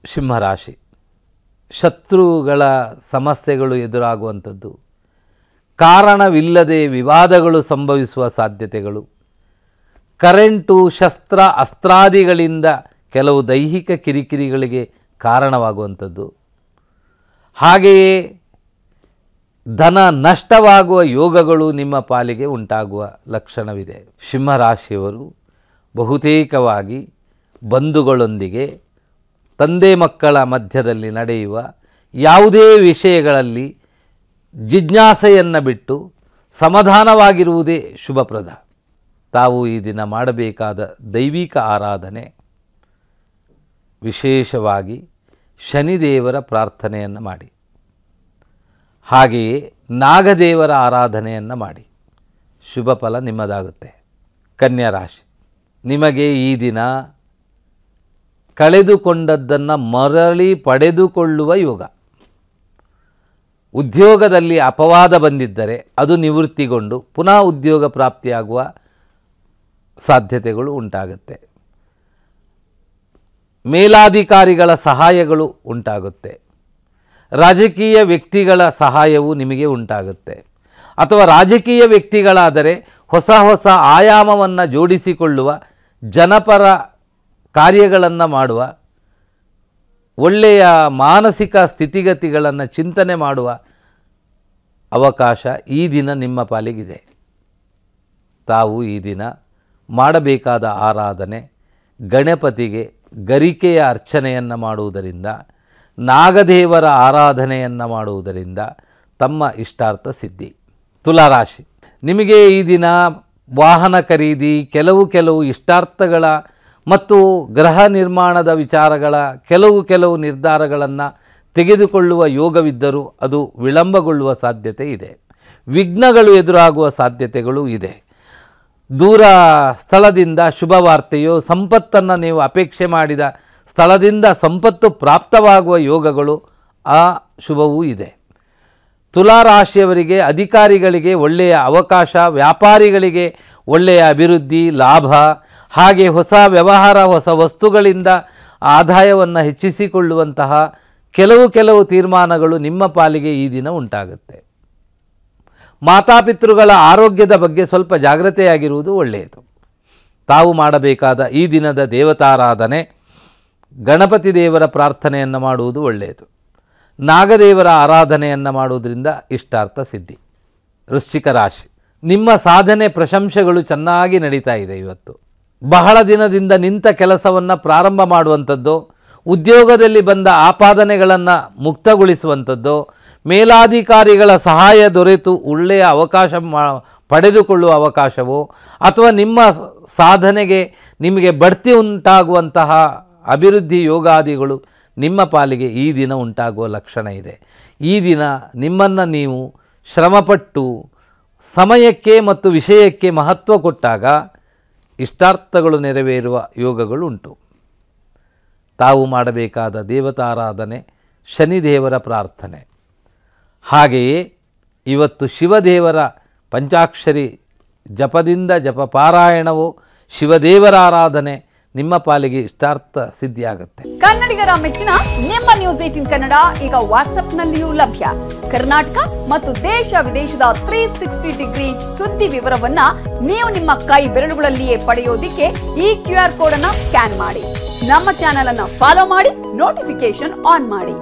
ಸಿಂಹರಾಶಿ, ಶತ್ರುಗಳ ಸಮಸ್ಯೆಗಳು ಎದುರಾಗುವಂಥದ್ದು, ಕಾರಣವಿಲ್ಲದೆ ವಿವಾದಗಳು ಸಂಭವಿಸುವ ಸಾಧ್ಯತೆಗಳು, ಕರೆಂಟು ಶಸ್ತ್ರ ಅಸ್ತ್ರಾದಿಗಳಿಂದ ಕೆಲವು ದೈಹಿಕ ಕಿರಿಕಿರಿಗಳಿಗೆ ಕಾರಣವಾಗುವಂಥದ್ದು, ಹಾಗೆಯೇ ಧನ ನಷ್ಟವಾಗುವ ಯೋಗಗಳು ನಿಮ್ಮ ಪಾಲಿಗೆ ಉಂಟಾಗುವ ಲಕ್ಷಣವಿದೆ. ಸಿಂಹರಾಶಿಯವರು ಬಹುತೇಕವಾಗಿ ಬಂಧುಗಳೊಂದಿಗೆ ತಂದೆ ಮಕ್ಕಳ ಮಧ್ಯದಲ್ಲಿ ನಡೆಯುವ ಯಾವುದೇ ವಿಷಯಗಳಲ್ಲಿ ಜಿಜ್ಞಾಸೆಯನ್ನು ಬಿಟ್ಟು ಸಮಾಧಾನವಾಗಿರುವುದೇ ಶುಭಪ್ರದ. ತಾವು ಈ ದಿನ ಮಾಡಬೇಕಾದ ದೈವಿಕ ಆರಾಧನೆ ವಿಶೇಷವಾಗಿ ಶನಿದೇವರ ಪ್ರಾರ್ಥನೆಯನ್ನು ಮಾಡಿ, ಹಾಗೆಯೇ ನಾಗದೇವರ ಆರಾಧನೆಯನ್ನು ಮಾಡಿ. ಶುಭ ಫಲ ನಿಮ್ಮದಾಗುತ್ತೆ. ಕನ್ಯಾ ರಾಶಿ, ನಿಮಗೆ ಈ ದಿನ ಕಳೆದುಕೊಂಡದ್ದನ್ನು ಮರಳಿ ಪಡೆದುಕೊಳ್ಳುವ ಯೋಗ. ಉದ್ಯೋಗದಲ್ಲಿ ಅಪವಾದ ಬಂದಿದ್ದರೆ ಅದು ನಿವೃತ್ತಿಗೊಂಡು ಪುನಃ ಉದ್ಯೋಗ ಪ್ರಾಪ್ತಿಯಾಗುವ ಸಾಧ್ಯತೆಗಳು ಉಂಟಾಗುತ್ತೆ. ಮೇಲಾಧಿಕಾರಿಗಳ ಸಹಾಯಗಳು ಉಂಟಾಗುತ್ತೆ. ರಾಜಕೀಯ ವ್ಯಕ್ತಿಗಳ ಸಹಾಯವು ನಿಮಗೆ ಉಂಟಾಗುತ್ತೆ. ಅಥವಾ ರಾಜಕೀಯ ವ್ಯಕ್ತಿಗಳಾದರೆ ಹೊಸ ಹೊಸ ಆಯಾಮವನ್ನು ಜೋಡಿಸಿಕೊಳ್ಳುವ, ಜನಪರ ಕಾರ್ಯಗಳನ್ನು ಮಾಡುವ, ಒಳ್ಳೆಯ ಮಾನಸಿಕ ಸ್ಥಿತಿಗತಿಗಳನ್ನು ಚಿಂತನೆ ಮಾಡುವ ಅವಕಾಶ ಈ ದಿನ ನಿಮ್ಮ ಪಾಲಿಗಿದೆ. ತಾವು ಈ ದಿನ ಮಾಡಬೇಕಾದ ಆರಾಧನೆ ಗಣಪತಿಗೆ ಗರಿಕೆಯ ಅರ್ಚನೆಯನ್ನು ಮಾಡುವುದರಿಂದ, ನಾಗದೇವರ ಆರಾಧನೆಯನ್ನು ಮಾಡುವುದರಿಂದ ತಮ್ಮ ಇಷ್ಟಾರ್ಥ ಸಿದ್ಧಿ. ತುಲಾರಾಶಿ, ನಿಮಗೆ ಈ ದಿನ ವಾಹನ ಖರೀದಿ, ಕೆಲವು ಇಷ್ಟಾರ್ಥಗಳ ಮತ್ತು ಗೃಹ ನಿರ್ಮಾಣದ ವಿಚಾರಗಳ ಕೆಲವು ನಿರ್ಧಾರಗಳನ್ನು ತೆಗೆದುಕೊಳ್ಳುವ ಯೋಗವಿದ್ದರೂ ಅದು ವಿಳಂಬಗೊಳ್ಳುವ ಸಾಧ್ಯತೆ ಇದೆ. ವಿಘ್ನಗಳು ಎದುರಾಗುವ ಸಾಧ್ಯತೆಗಳು ಇದೆ. ದೂರ ಸ್ಥಳದಿಂದ ಶುಭವಾರ್ತೆಯೋ, ಸಂಪತ್ತನ್ನು ನೀವು ಅಪೇಕ್ಷೆ ಮಾಡಿದ ಸ್ಥಳದಿಂದ ಸಂಪತ್ತು ಪ್ರಾಪ್ತವಾಗುವ ಯೋಗಗಳು ಆ ಶುಭವೂ ಇದೆ. ತುಲಾರಾಶಿಯವರಿಗೆ, ಅಧಿಕಾರಿಗಳಿಗೆ ಒಳ್ಳೆಯ ಅವಕಾಶ, ವ್ಯಾಪಾರಿಗಳಿಗೆ ಒಳ್ಳೆಯ ಅಭಿವೃದ್ಧಿ, ಲಾಭ, ಹಾಗೆ ಹೊಸ ವ್ಯವಹಾರ, ಹೊಸ ವಸ್ತುಗಳಿಂದ ಆದಾಯವನ್ನು ಹೆಚ್ಚಿಸಿಕೊಳ್ಳುವಂತಹ ಕೆಲವು ತೀರ್ಮಾನಗಳು ನಿಮ್ಮ ಪಾಲಿಗೆ ಈ ದಿನ ಉಂಟಾಗುತ್ತೆ. ಮಾತಾಪಿತೃಗಳ ಆರೋಗ್ಯದ ಬಗ್ಗೆ ಸ್ವಲ್ಪ ಜಾಗ್ರತೆಯಾಗಿರುವುದು ಒಳ್ಳೆಯದು. ತಾವು ಮಾಡಬೇಕಾದ ಈ ದಿನದ ದೇವತಾರಾಧನೆ ಗಣಪತಿ ದೇವರ ಪ್ರಾರ್ಥನೆಯನ್ನು ಮಾಡುವುದು ಒಳ್ಳೆಯದು. ನಾಗದೇವರ ಆರಾಧನೆಯನ್ನು ಮಾಡುವುದರಿಂದ ಇಷ್ಟಾರ್ಥ ಸಿದ್ಧಿ. ವೃಶ್ಚಿಕ ರಾಶಿ, ನಿಮ್ಮ ಸಾಧನೆ ಪ್ರಶಂಸೆಗಳು ಚೆನ್ನಾಗಿ ನಡೀತಾ ಇದೆ. ಇವತ್ತು ಬಹಳ ದಿನದಿಂದ ನಿಂತ ಕೆಲಸವನ್ನು ಪ್ರಾರಂಭ ಮಾಡುವಂಥದ್ದು, ಉದ್ಯೋಗದಲ್ಲಿ ಬಂದ ಆಪಾದನೆಗಳನ್ನು ಮುಕ್ತಗೊಳಿಸುವಂಥದ್ದು, ಮೇಲಾಧಿಕಾರಿಗಳ ಸಹಾಯ ದೊರೆತು ಒಳ್ಳೆಯ ಅವಕಾಶ ಪಡೆದುಕೊಳ್ಳುವ ಅವಕಾಶವೋ, ಅಥವಾ ನಿಮ್ಮ ಸಾಧನೆಗೆ ನಿಮಗೆ ಬಡ್ತಿ ಉಂಟಾಗುವಂತಹ ಅಭಿವೃದ್ಧಿ ಯೋಗಾದಿಗಳು ನಿಮ್ಮ ಪಾಲಿಗೆ ಈ ದಿನ ಉಂಟಾಗುವ ಲಕ್ಷಣ ಇದೆ. ಈ ದಿನ ನಿಮ್ಮನ್ನು ನೀವು ಶ್ರಮಪಟ್ಟು ಸಮಯಕ್ಕೆ ಮತ್ತು ವಿಷಯಕ್ಕೆ ಮಹತ್ವ ಕೊಟ್ಟಾಗ ಇಷ್ಟಾರ್ಥಗಳು ನೆರವೇರುವ ಯೋಗಗಳು ಉಂಟು. ತಾವು ಮಾಡಬೇಕಾದ ದೇವತಾರಾಧನೆ ಶನಿದೇವರ ಪ್ರಾರ್ಥನೆ, ಹಾಗೆಯೇ ಇವತ್ತು ಶಿವದೇವರ ಪಂಚಾಕ್ಷರಿ ಜಪದಿಂದ ಜಪ ಪಾರಾಯಣವು, ಶಿವದೇವರ ಆರಾಧನೆ ನಿಮ್ಮ ಪಾಲಿಗೆ ಇಷ್ಟಾರ್ಥ ಸಿದ್ಧಿಯಾಗುತ್ತೆ. ಕನ್ನಡಿಗರ ಮೆಚ್ಚಿನ ನಿಮ್ಮ ನ್ಯೂಸ್ 18 ಕನ್ನಡ ಈಗ ವಾಟ್ಸ್ಆಪ್ನಲ್ಲಿಯೂ ಲಭ್ಯ. ಕರ್ನಾಟಕ ಮತ್ತು ದೇಶ ವಿದೇಶದ 360 ಡಿಗ್ರಿ ಸುದ್ದಿ ವಿವರವನ್ನ ನೀವು ನಿಮ್ಮ ಕೈ ಬೆರಳುಗಳಲ್ಲಿಯೇ ಪಡೆಯೋದಿಕ್ಕೆ ಈ QR ಕೋಡ್ ಅನ್ನು ಸ್ಕ್ಯಾನ್ ಮಾಡಿ. ನಮ್ಮ ಚಾನೆಲ್ ಅನ್ನು ಫಾಲೋ ಮಾಡಿ, ನೋಟಿಫಿಕೇಶನ್ ಆನ್ ಮಾಡಿ.